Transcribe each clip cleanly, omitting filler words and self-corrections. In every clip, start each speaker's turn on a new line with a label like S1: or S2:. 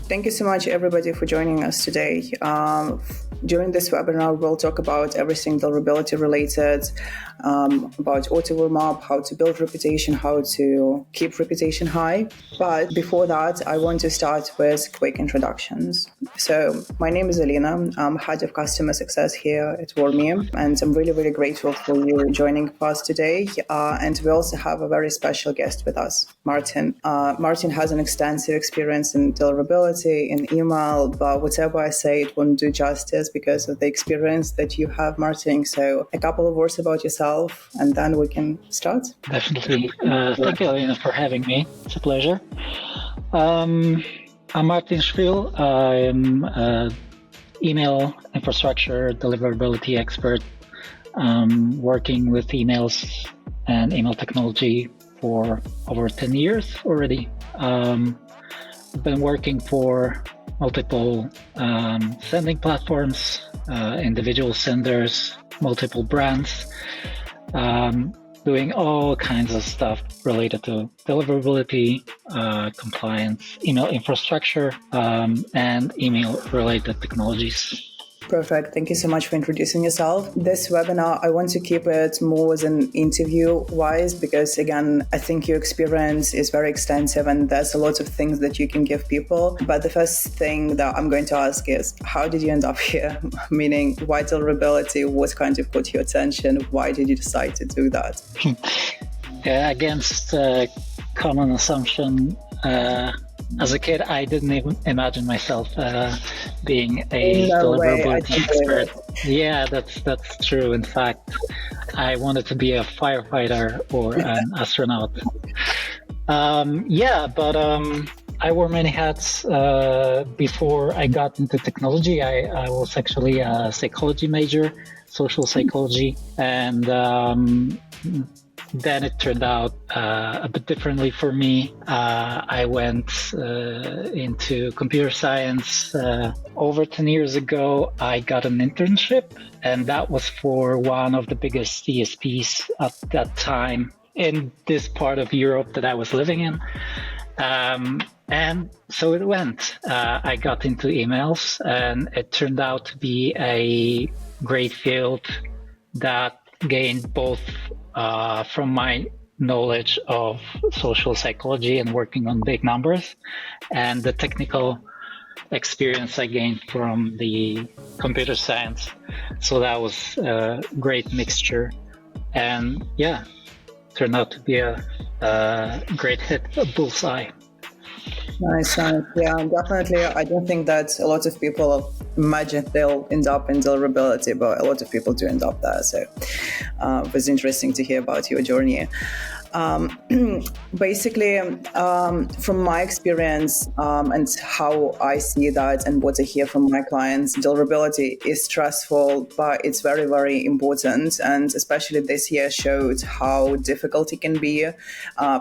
S1: Thank you so much, everybody, for joining us today. During this webinar, we'll talk about everything deliverability related, about auto warm-up, how to build reputation, how to keep reputation high. But before that, I want to start with quick introductions. So my name is Alina. I'm head of customer success here at Warmie, and I'm really, really grateful for you joining us today. And we also have a very special guest with us, Martin. Martin has an extensive experience in deliverability, in email, but whatever I say, it won't do justice because of the experience that you have, Martin. So a couple of words about yourself, and then we can start.
S2: Definitely. Thank you, Alina, for having me. It's a pleasure. I'm Martin Schriel. I'm an email infrastructure deliverability expert, working with emails and email technology for over 10 years already. I've been working for multiple sending platforms, individual senders, multiple brands, doing all kinds of stuff related to deliverability, compliance, email infrastructure, and email-related technologies.
S1: Perfect. Thank you so much for introducing yourself. This webinar, I want to keep it more as an interview-wise because, again, I think your experience is very extensive and there's a lot of things that you can give people. But the first thing that I'm going to ask is, how did you end up here? Meaning, why deliverability? What kind of caught your attention? Why did you decide to do that?
S2: Against common assumption, as a kid, I didn't even imagine myself being a deliverability expert. Yeah, that's true. In fact, I wanted to be a firefighter or an astronaut. I wore many hats before I got into technology. I was actually a psychology major, social psychology, and then it turned out a bit differently for me. I went into computer science over 10 years ago. I got an internship, and that was for one of the biggest CSPs at that time in this part of Europe that I was living in. And so it went. I got into emails, and it turned out to be a great field that gained both from my knowledge of social psychology and working on big numbers, and the technical experience I gained from the computer science. So that was a great mixture, and yeah, turned out to be a great hit, a bullseye.
S1: Nice. Yeah, definitely. I don't think that a lot of people imagine they'll end up in deliverability, but a lot of people do end up there. So it was interesting to hear about your journey. Basically, from my experience and how I see that and what I hear from my clients, deliverability is stressful, but it's very, very important. And especially this year showed how difficult it can be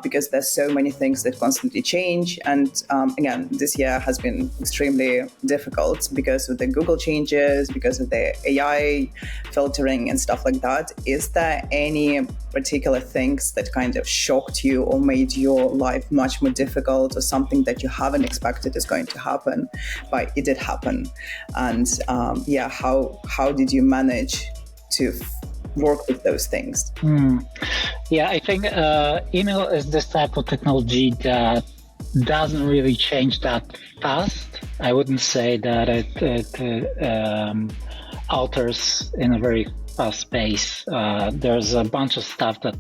S1: because there's so many things that constantly change. And again, this year has been extremely difficult because of the Google changes, because of the AI filtering and stuff like that. Is there any particular things that kind of shocked you or made your life much more difficult, or something that you haven't expected is going to happen, but it did happen? And how did you manage to work with those things?
S2: Yeah, I think email is this type of technology that doesn't really change that fast. I wouldn't say that it alters in a very fast pace. There's a bunch of stuff that's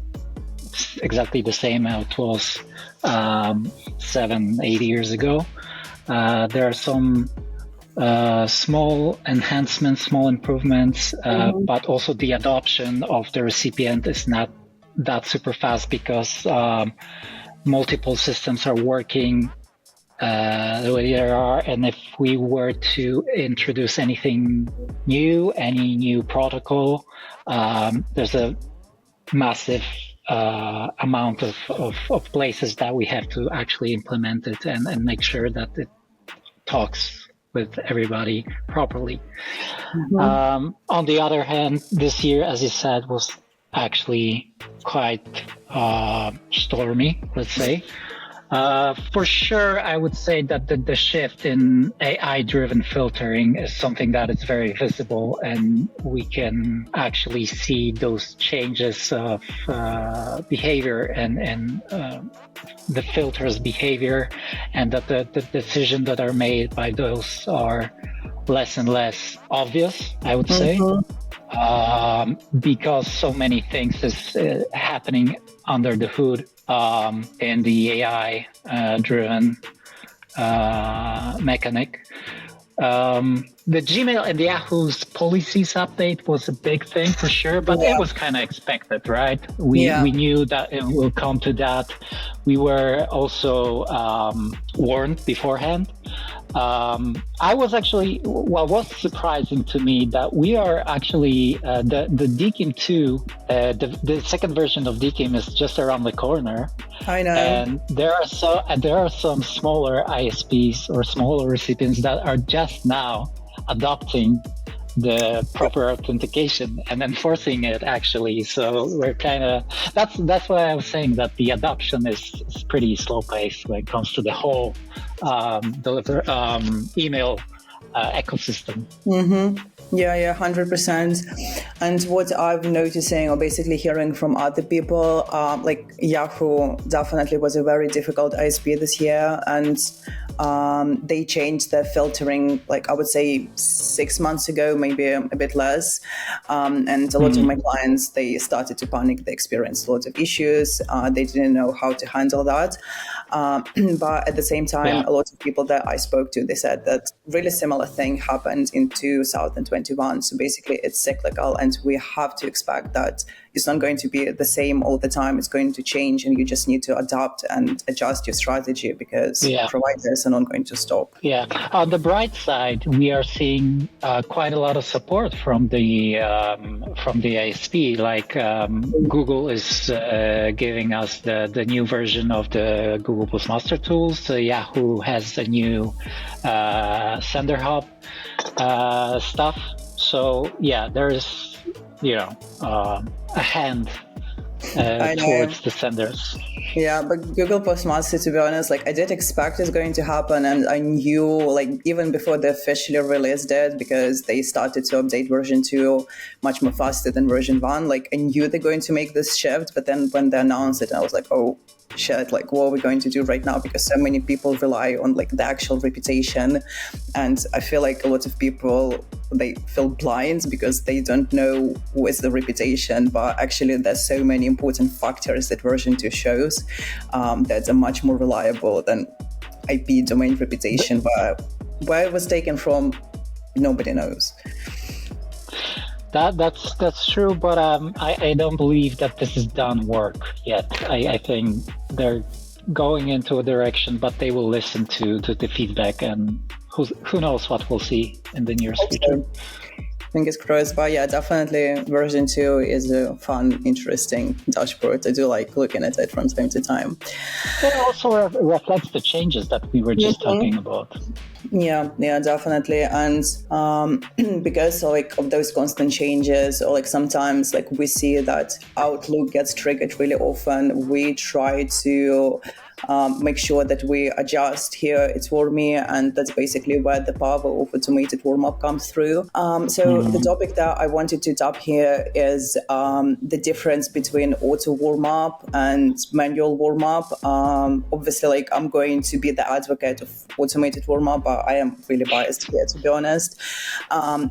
S2: exactly the same as it was 7-8 years ago. There are some small enhancements, small improvements, but also the adoption of the recipient is not that super fast because multiple systems are working the way they are. And if we were to introduce anything new, any new protocol, there's a massive amount of places that we have to actually implement it and make sure that it talks with everybody properly. On the other hand, this year, as you said, was actually quite stormy, let's say. For sure, I would say that the shift in AI-driven filtering is something that is very visible, and we can actually see those changes of behavior and the filter's behavior, and that the decisions that are made by those are less and less obvious, I would say. Because so many things is happening under the hood in the AI driven mechanic. The Gmail and Yahoo's policies update was a big thing for sure, but it was kind of expected, right? We knew that it will come to that. We were also warned beforehand. I was actually, what was surprising to me that we are actually, the DKIM 2, the second version of DKIM is just around the corner.
S1: I know.
S2: And there are some smaller ISPs or smaller recipients that are just now adopting the proper authentication and enforcing it actually. So we're kind of, that's why I was saying that the adoption is pretty slow paced when it comes to the whole email ecosystem.
S1: Yeah, 100%. And what I'm noticing or basically hearing from other people, like Yahoo definitely was a very difficult ISP this year, and they changed their filtering, like I would say 6 months ago, maybe a bit less. And a lot of my clients, they started to panic. They experienced lots of issues. They didn't know how to handle that. But at the same time, a lot of people that I spoke to, they said that really similar thing happened in 2021. So basically it's cyclical, and we have to expect that it's not going to be the same all the time. It's going to change, and you just need to adapt and adjust your strategy because providers are not going to stop.
S2: Yeah. On the bright side, we are seeing quite a lot of support from the ISP. Like Google is giving us the new version of the Google Postmaster tools. Yahoo has a new Sender Hub stuff. So yeah, there is a hand towards the senders.
S1: Yeah, but Google Postmaster, to be honest, like I did expect it's going to happen, and I knew, like even before they officially released it, because they started to update version 2 much more faster than version 1. Like I knew they're going to make this shift, but then when they announced it, I was like, oh shit, like what are we going to do right now? Because so many people rely on like the actual reputation, and I feel like a lot of people, they feel blind because they don't know what is the reputation, but actually there's so many important factors that version 2 shows that are much more reliable than IP domain reputation. But where it was taken from, nobody knows.
S2: That's true, but I don't believe that this is done work yet. I think they're going into a direction, but they will listen to the feedback, and who knows what we'll see in the near future.
S1: Fingers crossed. But yeah, definitely version 2 is a fun, interesting dashboard. I do like looking at it from time to time.
S2: It also reflects the changes that we were just talking about.
S1: Yeah, definitely. And because like of those constant changes, or like sometimes like we see that Outlook gets triggered really often, we try to make sure that we adjust here it's warmy, and that's basically where the power of automated warm-up comes through. So the topic that I wanted to tap here is the difference between auto warm-up and manual warm-up. Obviously, like I'm going to be the advocate of automated warm-up, but I am really biased here, to be honest.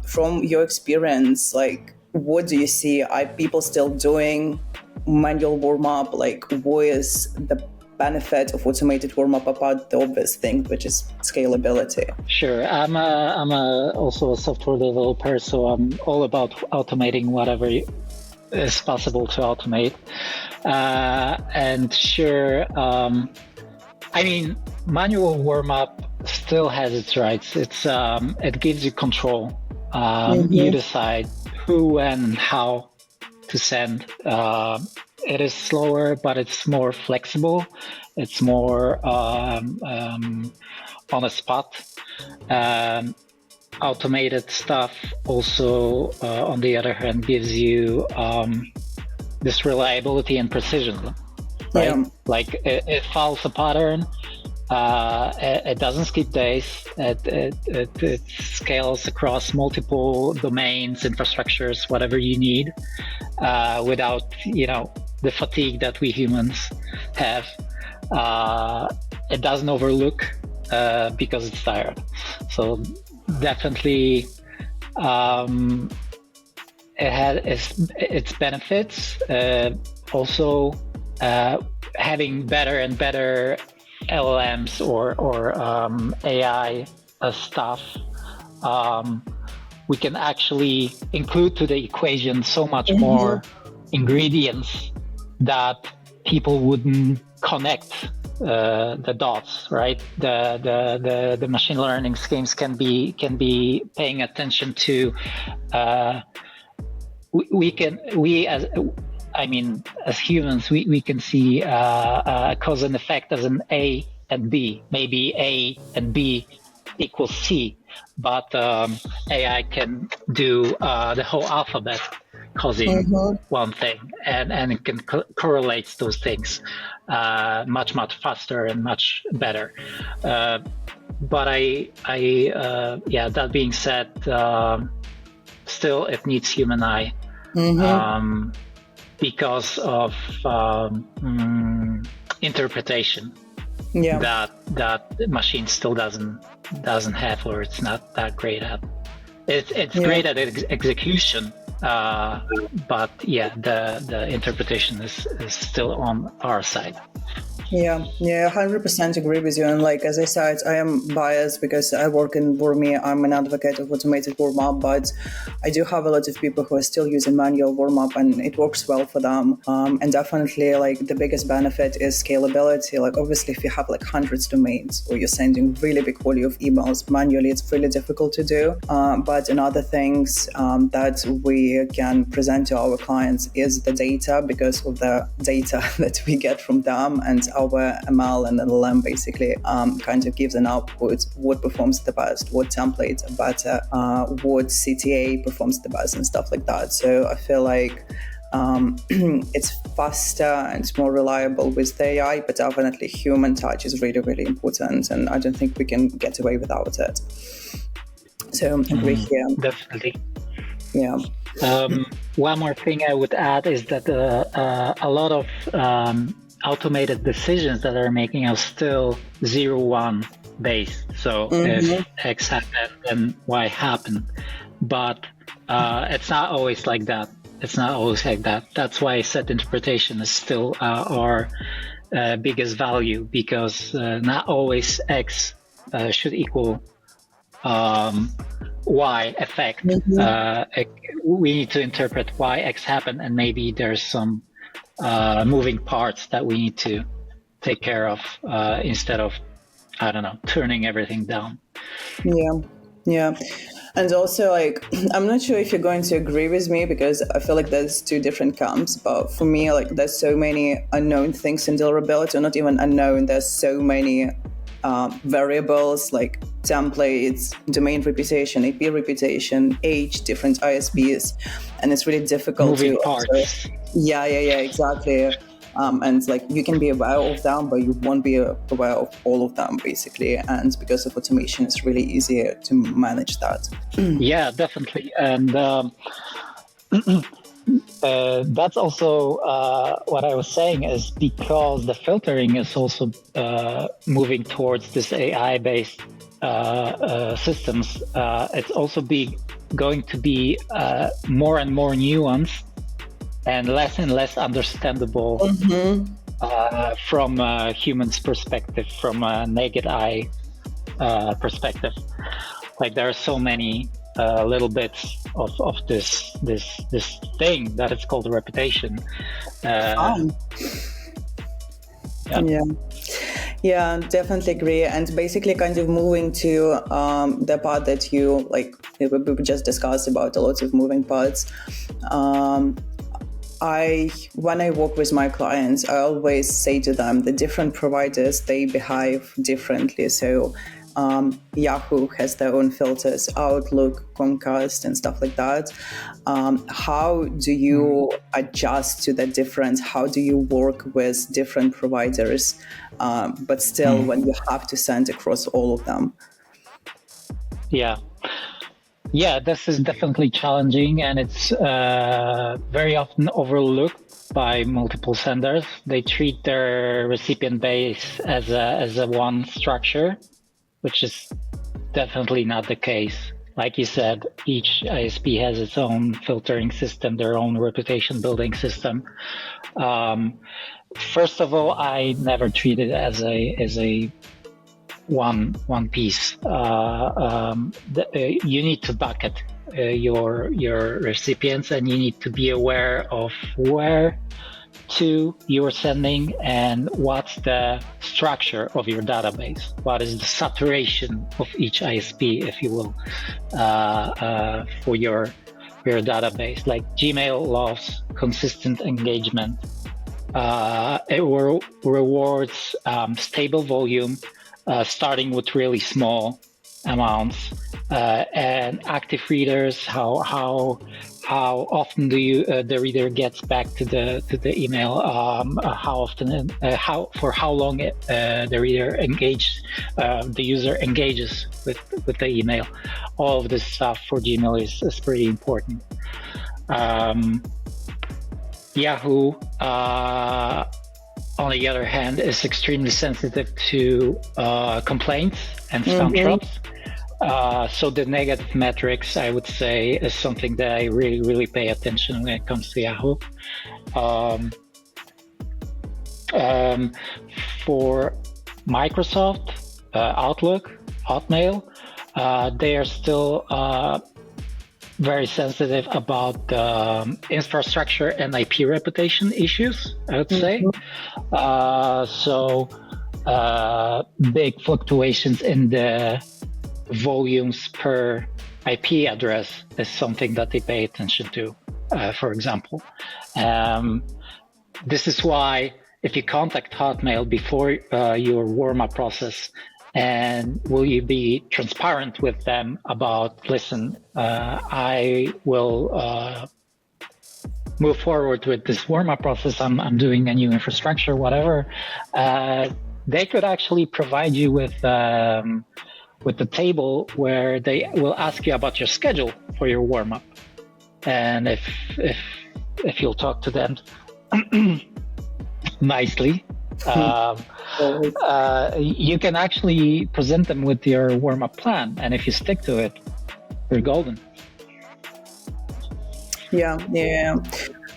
S1: From your experience, like what do you see? Are people still doing manual warm-up? Like what is the benefit of automated warm-up apart the obvious thing, which is scalability?
S2: Sure. I'm also a software developer, so I'm all about automating whatever is possible to automate. And sure, I mean, manual warm-up still has its rights. It gives you control. You decide who and how to send. It is slower, but it's more flexible. It's more on a spot. Automated stuff also, on the other hand, gives you this reliability and precision. right?
S1: Yeah.
S2: Like it follows a pattern. It doesn't skip days. It scales across multiple domains, infrastructures, whatever you need, without the fatigue that we humans have. It doesn't overlook because it's tired. So definitely, it had its benefits. Also, having better and better LLMs or AI stuff, we can actually include to the equation so much more ingredients that people wouldn't connect the dots, right? The machine learning schemes can be paying attention to. As humans, we can see cause and effect as an A and B. Maybe A and B equals C, but AI can do the whole alphabet causing one thing, and it can correlate those things much faster and much better. But that being said, still it needs human eye. Because of interpretation that the machine still doesn't have, or it's not that great at. It's great at execution, but the interpretation is still on our side.
S1: Yeah, 100% agree with you. And like, as I said, I am biased because I work in Warm-up. I'm an advocate of automated warm-up, but I do have a lot of people who are still using manual warm-up, and it works well for them. And definitely, like, the biggest benefit is scalability. Like, obviously, if you have like hundreds of domains or you're sending really big volume of emails manually, it's really difficult to do. But another things that we can present to our clients is the data, because of the data that we get from them, and our ML and LLM basically kind of gives an output, what performs the best, what templates are better, what CTA performs the best, and stuff like that. So I feel like it's faster and it's more reliable with the AI, but definitely human touch is really, really important, and I don't think we can get away without it. So I agree here.
S2: Definitely.
S1: Yeah.
S2: One more thing I would add is that a lot of automated decisions that are making are still 0-1 based. So if X happened, then Y happened. But it's not always like that. That's why I said interpretation is still our biggest value, because not always X should equal Y effect. We need to interpret why X happened, and maybe there's some moving parts that we need to take care of instead of, I don't know, turning everything down.
S1: Yeah. And also, like, I'm not sure if you're going to agree with me, because I feel like there's two different camps. But for me, like, there's so many unknown things in deliverability, or not even unknown. There's so many variables like templates, domain reputation, AP reputation, age, different ISPs, and it's really difficult
S2: moving parts.
S1: Yeah, exactly. And like, you can be aware of them, but you won't be aware of all of them, basically. And because of automation, it's really easier to manage that.
S2: Yeah, definitely. And that's also what I was saying, is because the filtering is also moving towards this AI-based systems. It's also going to be more and more nuanced and less understandable from a human's perspective, from a naked eye perspective. Like, there are so many little bits of this thing that it's called a reputation.
S1: Yeah, definitely agree. And basically, kind of moving to the part that you like, we just discussed about a lot of moving parts. When I work with my clients, I always say to them, the different providers, they behave differently. So Yahoo has their own filters, Outlook, Comcast, and stuff like that. How do you adjust to that difference? How do you work with different providers, but still when you have to send across all of them?
S2: Yeah, this is definitely challenging, and it's very often overlooked by multiple senders. They treat their recipient base as a one structure, which is definitely not the case. Like you said, each ISP has its own filtering system, their own reputation building system. First of all, I never treat it as a one piece. You need to bucket your recipients, and you need to be aware of where to you're sending and what's the structure of your database. What is the saturation of each ISP, if you will, for your database. Like Gmail loves consistent engagement. It rewards stable volume, starting with really small amounts, and active readers. How often do the reader gets back to the email? How often? For how long the user engages with the email? All of this stuff for Gmail is pretty important. Yahoo, on the other hand, is extremely sensitive to complaints and spam traps. So the negative metrics, I would say, is something that I really, really pay attention when it comes to Yahoo. For Microsoft, Outlook, Hotmail, they are still very sensitive about infrastructure and IP reputation issues, I would say. So big fluctuations in the volumes per IP address is something that they pay attention to, for example. This is why if you contact Hotmail before your warm-up process, and will you be transparent with them about, listen, I will move forward with this warm-up process, I'm doing a new infrastructure, whatever. They could actually provide you with the table where they will ask you about your schedule for your warm-up. And if you'll talk to them nicely, you can actually present them with your warm-up plan, and if you stick to it, you're golden.
S1: Yeah.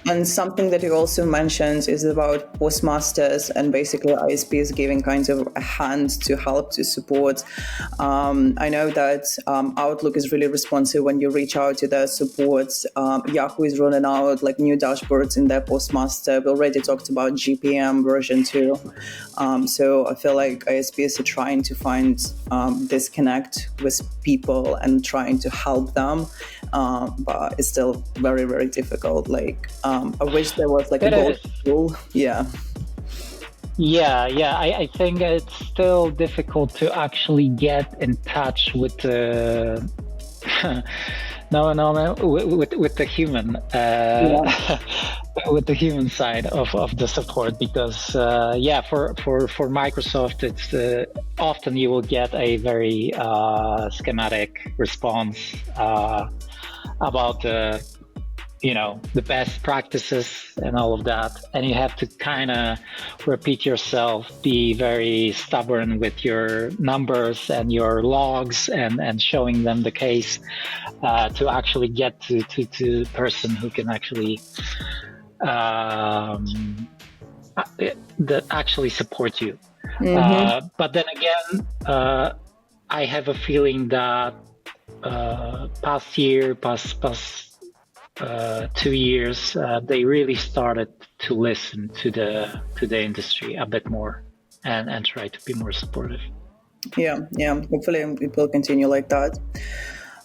S1: And something that you also mentioned is about postmasters and basically ISPs giving kind of a hand to help to support. I know that Outlook is really responsive when you reach out to their support. Yahoo is rolling out like new dashboards in their postmaster. We already talked about GPM version 2. So I feel like ISPs are trying to find this connect with people and trying to help them. But it's still very, very difficult. Like, I wish there was like a gold rule. Yeah,
S2: I think it's still difficult to actually get in touch with the with the human with the human side of the support, because for Microsoft, it's often you will get a very schematic response about the best practices and all of that, and you have to kind of repeat yourself, be very stubborn with your numbers and your logs, and showing them the case to actually get to the person who can actually that actually support you. But then again, I have a feeling that past 2 years, they really started to listen to the industry a bit more and try to be more supportive.
S1: Yeah. Hopefully it will continue like that.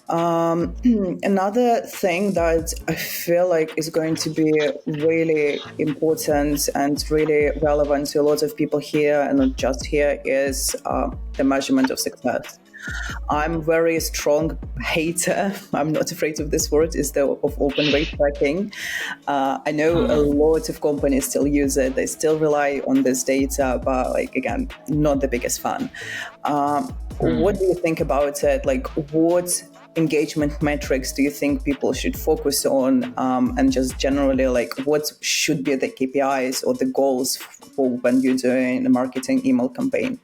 S1: Another thing that I feel like is going to be really important and really relevant to a lot of people here and not just here is the measurement of success. I'm very strong hater. I'm not afraid of this word. Is the of open rate tracking. I know a lot of companies still use it. They still rely on this data, but like again, not the biggest fan. What do you think about it? Like, what engagement metrics do you think people should focus on, and just generally, like, what should be the KPIs or the goals for when you're doing a marketing email campaign?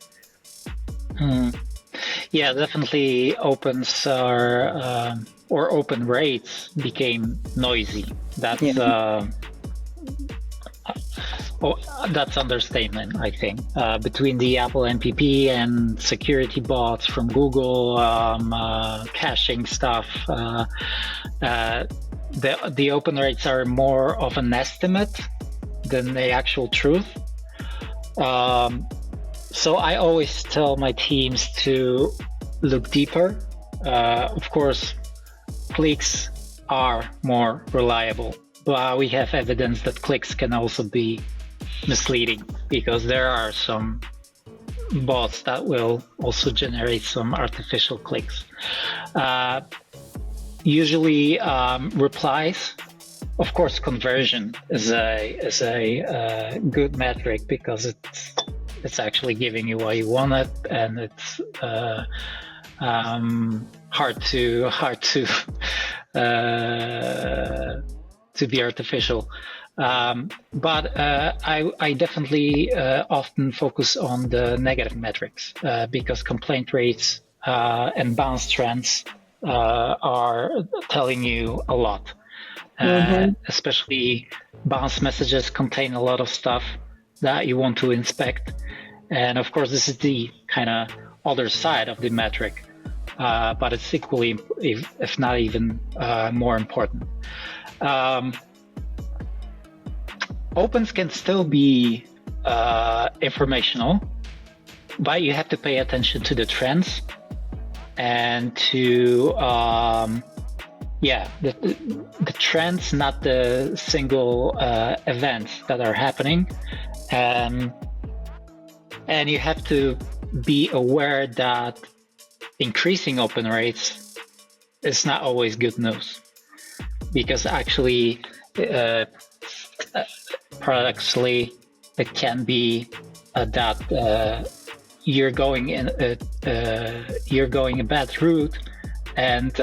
S2: Yeah, definitely opens are or open rates became noisy. That's that's understatement, I think. Between the Apple MPP and security bots from Google, caching stuff, the open rates are more of an estimate than the actual truth. So I always tell my teams to look deeper. Of course, clicks are more reliable, but we have evidence that clicks can also be misleading because there are some bots that will also generate some artificial clicks. Usually replies. Of course, conversion is a good metric because it's actually giving you what you wanted, and it's hard to be artificial. But I definitely often focus on the negative metrics because complaint rates and bounce trends are telling you a lot. Especially bounce messages contain a lot of stuff that you want to inspect. And of course, this is the kind of other side of the metric, but it's equally, if not even more important. Opens can still be informational, but you have to pay attention to the trends and to the trends, not the single events that are happening. And you have to be aware that increasing open rates is not always good news, because actually paradoxically it can be that you're going a bad route, and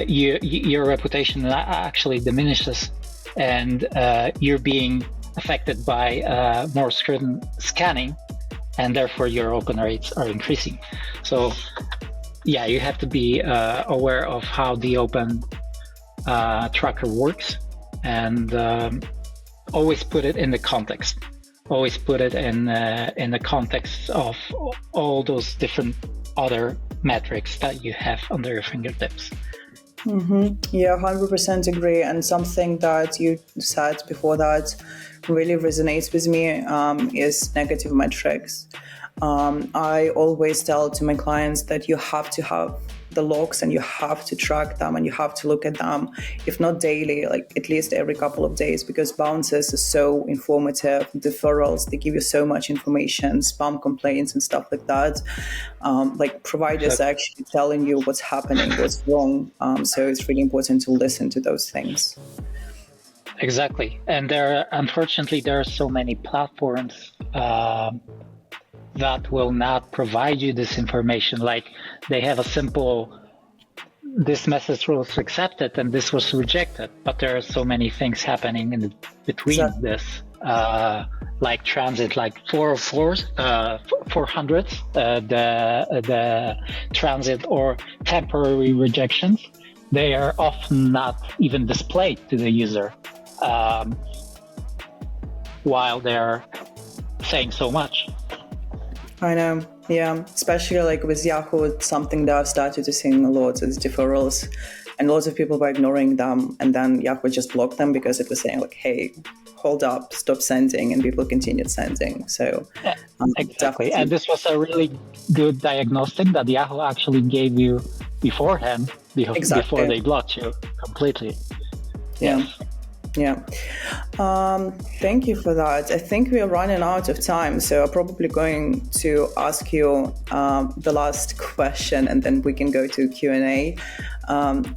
S2: your reputation actually diminishes, and you're being affected by more scanning, and therefore your open rates are increasing. So yeah, you have to be aware of how the open tracker works, and always put it in the context. Always put it in the context of all those different other metrics that you have under your fingertips.
S1: Yeah, 100% agree. And something that you said before that really resonates with me is negative metrics. I always tell to my clients that you have to have the logs and you have to track them and you have to look at them, if not daily, like at least every couple of days, because bounces are so informative. Deferrals, they give you so much information, spam complaints and stuff like that. Like providers are actually telling you what's happening, what's wrong. So it's really important to listen to those things.
S2: Exactly. And unfortunately, there are so many platforms that will not provide you this information. Like they have a simple, this message was accepted and this was rejected, but there are so many things happening in between this, like transit, like 404s, 400s, the transit or temporary rejections. They are often not even displayed to the user while they're saying so much.
S1: I know, yeah. Especially like with Yahoo, it's something that I've started to see a lot is deferrals, and lots of people were ignoring them, and then Yahoo just blocked them because it was saying like, "Hey, hold up, stop sending," and people continued sending. So
S2: exactly, and this was a really good diagnostic that Yahoo actually gave you beforehand, before they blocked you completely.
S1: Yeah. Yeah. Thank you for that. I think we are running out of time, so I'm probably going to ask you the last question, and then we can go to Q&A.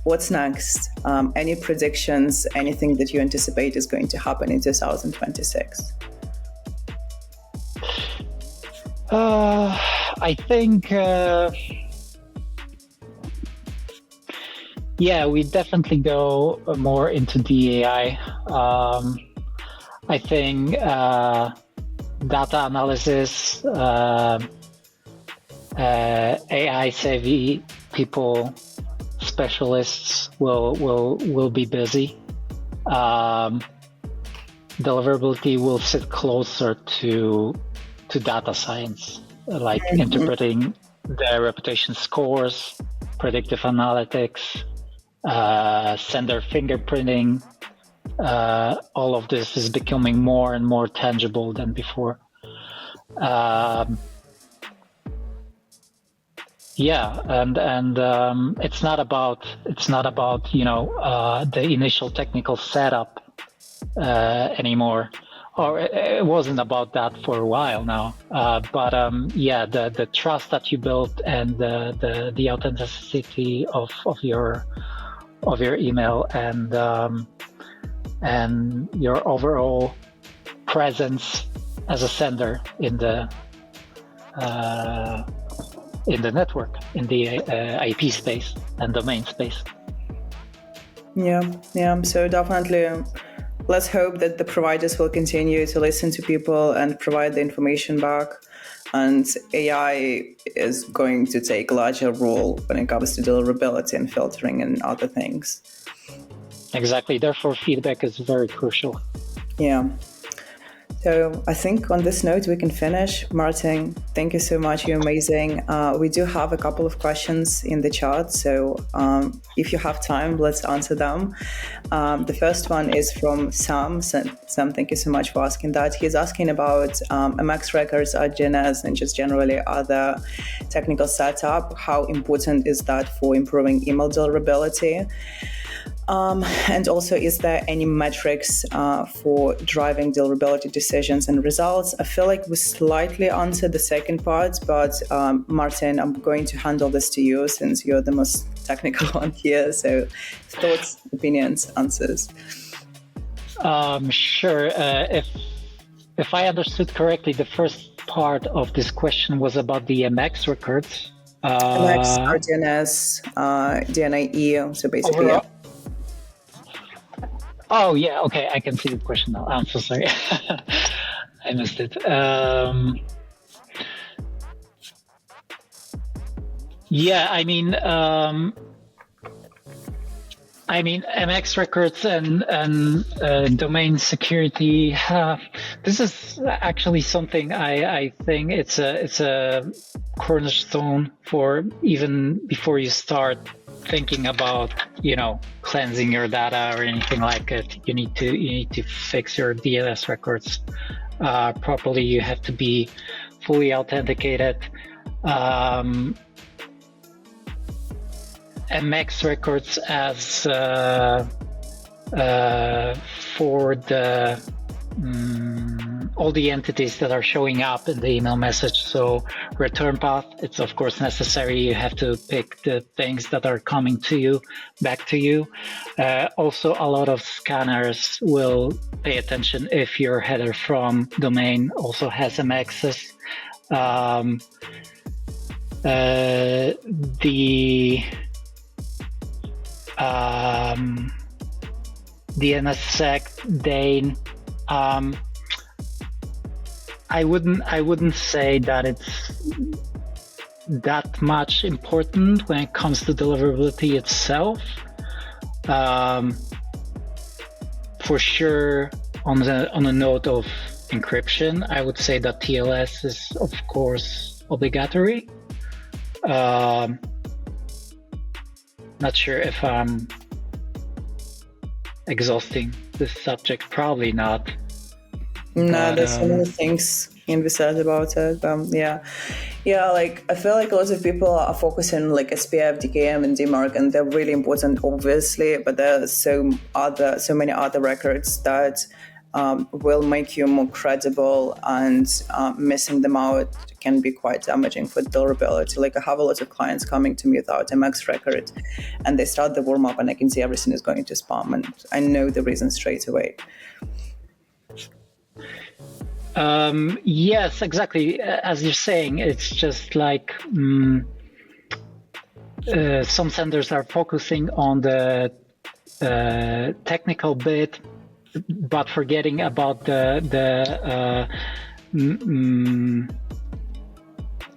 S1: What's next? Any predictions? Anything that you anticipate is going to happen in 2026?
S2: I think, we definitely go more into DAI. I think data analysis, AI savvy people, specialists will be busy. Deliverability will sit closer to data science, like interpreting the reputation scores, predictive analytics, sender fingerprinting. All of this is becoming more and more tangible than before. And it's not about the initial technical setup anymore. Or it wasn't about that for a while now, but the trust that you built and the authenticity of your email and your overall presence as a sender in the network, in the IP space and domain space.
S1: Yeah. So definitely. Let's hope that the providers will continue to listen to people and provide the information back. And AI is going to take a larger role when it comes to deliverability and filtering and other things.
S2: Exactly. Therefore, feedback is very crucial.
S1: Yeah. So I think on this note, we can finish. Martin, thank you so much. You're amazing. We do have a couple of questions in the chat. So if you have time, let's answer them. The first one is from Sam. Sam, thank you so much for asking that. He's asking about MX records, DNS, and just generally other technical setup. How important is that for improving email deliverability? And also, is there any metrics for driving deliverability decisions and results? I feel like we slightly answered the second part, but Martin, I'm going to handle this to you since you're the most technical one here. So thoughts, opinions, answers.
S2: Sure. If I understood correctly, the first part of this question was about the MX records.
S1: MX, RDNS, DNIE, so basically...
S2: Overall, oh, yeah. Okay. I can see the question now. I'm so sorry. I missed it. MX records and domain security. This is actually something I think it's a cornerstone for even before you start thinking about cleansing your data or anything like it. You need to fix your DNS records properly. You have to be fully authenticated. MX records as for the all the entities that are showing up in the email message. So return path, it's of course necessary. You have to pick the things that are coming to you, back to you. Also, a lot of scanners will pay attention if your header from domain also has MXs. DNSSEC, DANE. I wouldn't say that it's that much important when it comes to deliverability itself. For sure, on a note of encryption, I would say that TLS is of course obligatory. Not sure if I'm exhausting this subject. Probably not.
S1: No, there's so many things can be said about it. Yeah. Yeah, like I feel like lots of people are focusing like SPF, DKM, and DMARC, and they're really important, obviously. But there are so many other records that will make you more credible, and missing them out can be quite damaging for deliverability. Like I have a lot of clients coming to me without a max record, and they start the warm up, and I can see everything is going to spam, and I know the reason straight away.
S2: Yes, exactly. As you're saying, it's just like some senders are focusing on the technical bit, but forgetting about the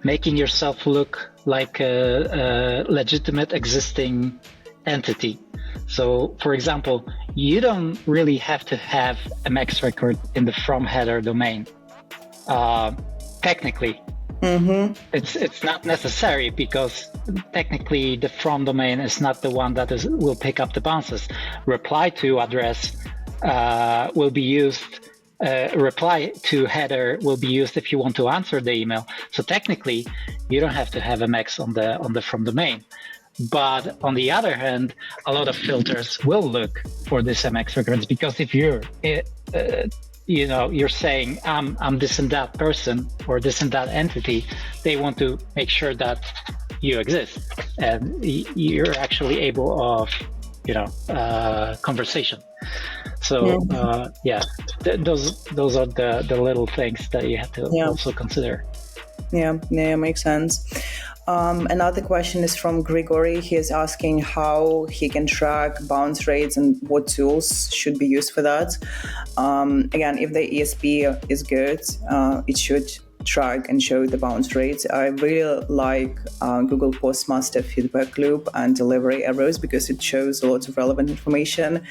S2: making yourself look like a legitimate existing entity. So, for example, you don't really have to have a MX record in the from header domain. Technically, it's not necessary, because technically the from domain is not the one that will pick up the bounces. Reply to address will be used. Reply to header will be used if you want to answer the email. So technically, you don't have to have MX on the from domain. But on the other hand, a lot of filters will look for this MX records, because if you're you're saying I'm this and that person or this and that entity, they want to make sure that you exist and you're actually able of conversation. So those are the little things that you have to also consider.
S1: Yeah, makes sense. Another question is from Grigory. He is asking how he can track bounce rates and what tools should be used for that. Again, if the ESP is good, it should track and show the bounce rates. I really like Google Postmaster feedback loop and delivery arrows, because it shows a lot of relevant information.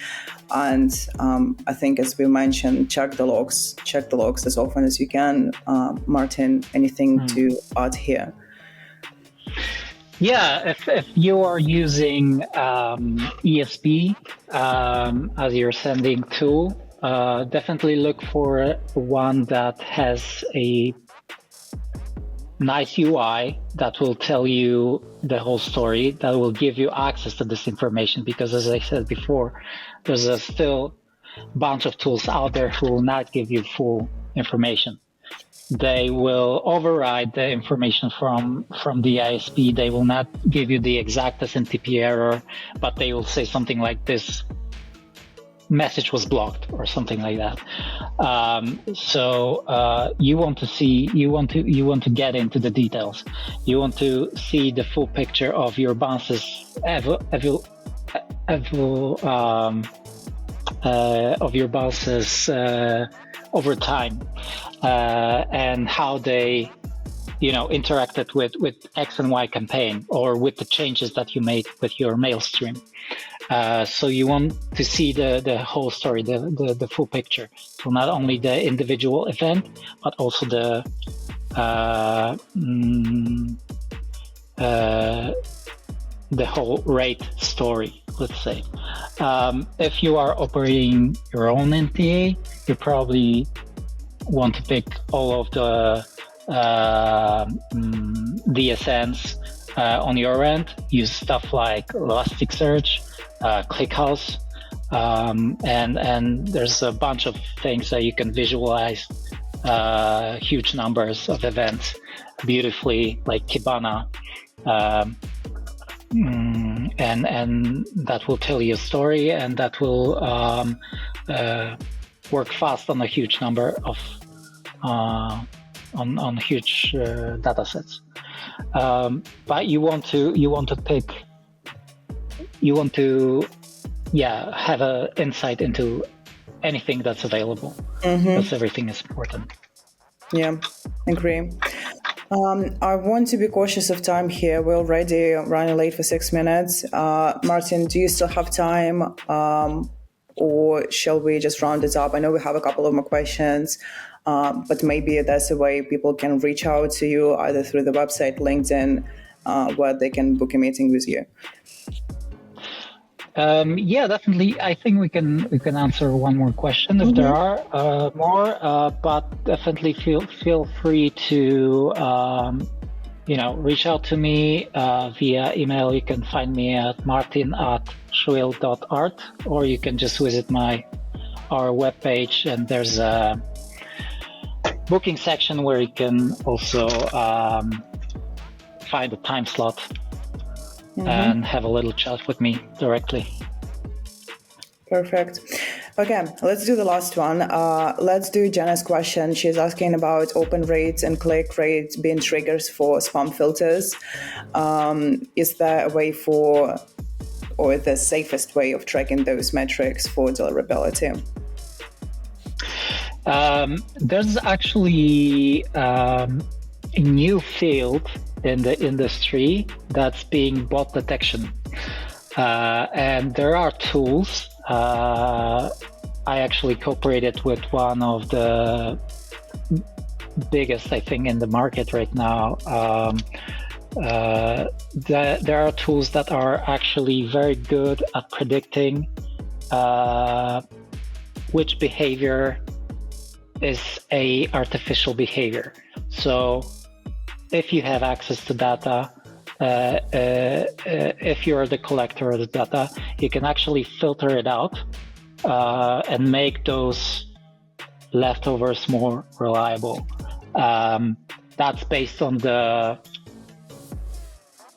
S1: And I think, as we mentioned, check the logs as often as you can. Martin, anything to add here?
S2: Yeah, if you are using ESP as your sending tool, definitely look for one that has a nice UI that will tell you the whole story, that will give you access to this information. Because as I said before, there's a still bunch of tools out there who will not give you full information. They will override the information from the ISP. They will not give you the exact SMTP error, but they will say something like this message was blocked or something like that. So you want to get into the details. You want to see the full picture of your bounces over time, and how they interacted with X and Y campaign, or with the changes that you made with your mail stream. So you want to see the whole story, the full picture. So not only the individual event, but also the whole rate story, let's say. If you are operating your own NTA, you probably want to pick all of the DSNs on your end. Use stuff like Elasticsearch, ClickHouse, and there's a bunch of things that you can visualize huge numbers of events beautifully, like Kibana. And that will tell you a story, and that will work fast on a huge number of on huge data sets. But you want to have an insight into anything that's available, because everything is important.
S1: Yeah, agree. I want to be cautious of time here. We're already running late for 6 minutes. Martin, do you still have time, or shall we just round it up? I know we have a couple of more questions, but maybe there's a way people can reach out to you either through the website, LinkedIn, where they can book a meeting with you.
S2: Yeah, definitely. I think we can answer one more question if there are more, but definitely feel free to reach out to me via email. You can find me at martin@schwil.art, or you can just visit our webpage, and there's a booking section where you can also find a time slot and have a little chat with me directly.
S1: Perfect. Okay, let's do the last one. Let's do Jenna's question. She's asking about open rates and click rates being triggers for spam filters. Is there a way or the safest way of tracking those metrics for deliverability?
S2: There's actually a new field in the industry that's being bot detection. And there are tools. I actually cooperated with one of the biggest, I think, in the market right now. There are tools that are actually very good at predicting which behavior is a artificial behavior. So if you have access to data, if you're the collector of the data, you can actually filter it out and make those leftovers more reliable. That's based on the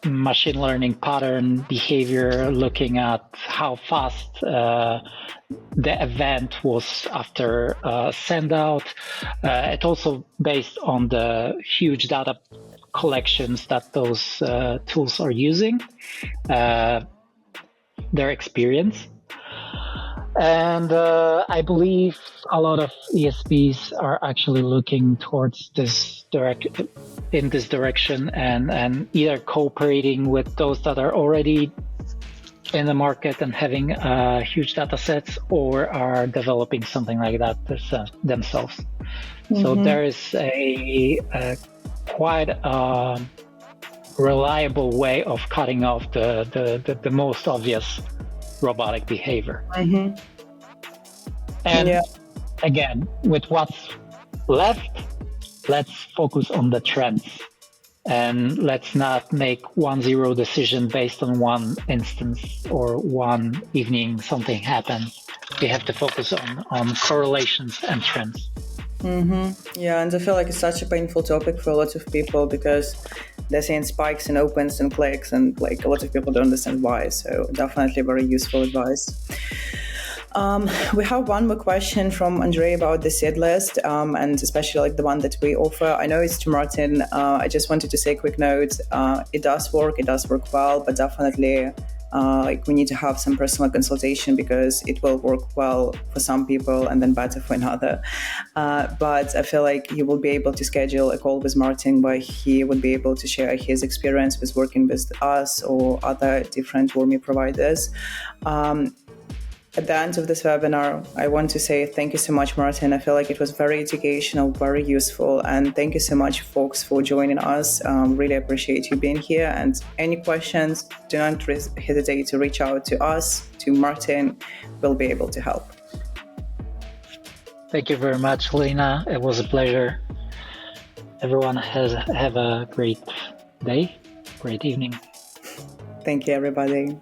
S2: machine learning pattern behavior, looking at how fast the event was after send out. It's also based on the huge data collections that those tools are using, their experience. And I believe a lot of ESPs are actually looking towards this direction and either cooperating with those that are already in the market and having huge data sets, or are developing something like that themselves. So there is a quite reliable way of cutting off the most obvious robotic behavior. And again, with what's left, let's focus on the trends, and let's not make 1-0 decision based on one instance or one evening something happened. We have to focus on correlations and trends.
S1: Yeah, and I feel like it's such a painful topic for a lot of people because they're seeing spikes and opens and clicks, and like a lot of people don't understand why. So definitely very useful advice. We have one more question from Andrei about the seed list, and especially like the one that we offer. I know it's to Martin. I just wanted to say a quick note. It does work well, but definitely we need to have some personal consultation because it will work well for some people and then better for another. But I feel like you will be able to schedule a call with Martin where he would be able to share his experience with working with us or other different Wormy providers. At the end of this webinar, I want to say thank you so much, Martin. I feel like it was very educational, very useful. And thank you so much, folks, for joining us. Really appreciate you being here. And any questions, do not hesitate to reach out to us, to Martin. We'll be able to help.
S2: Thank you very much, Lena. It was a pleasure. Everyone have a great day, great evening.
S1: Thank you, everybody.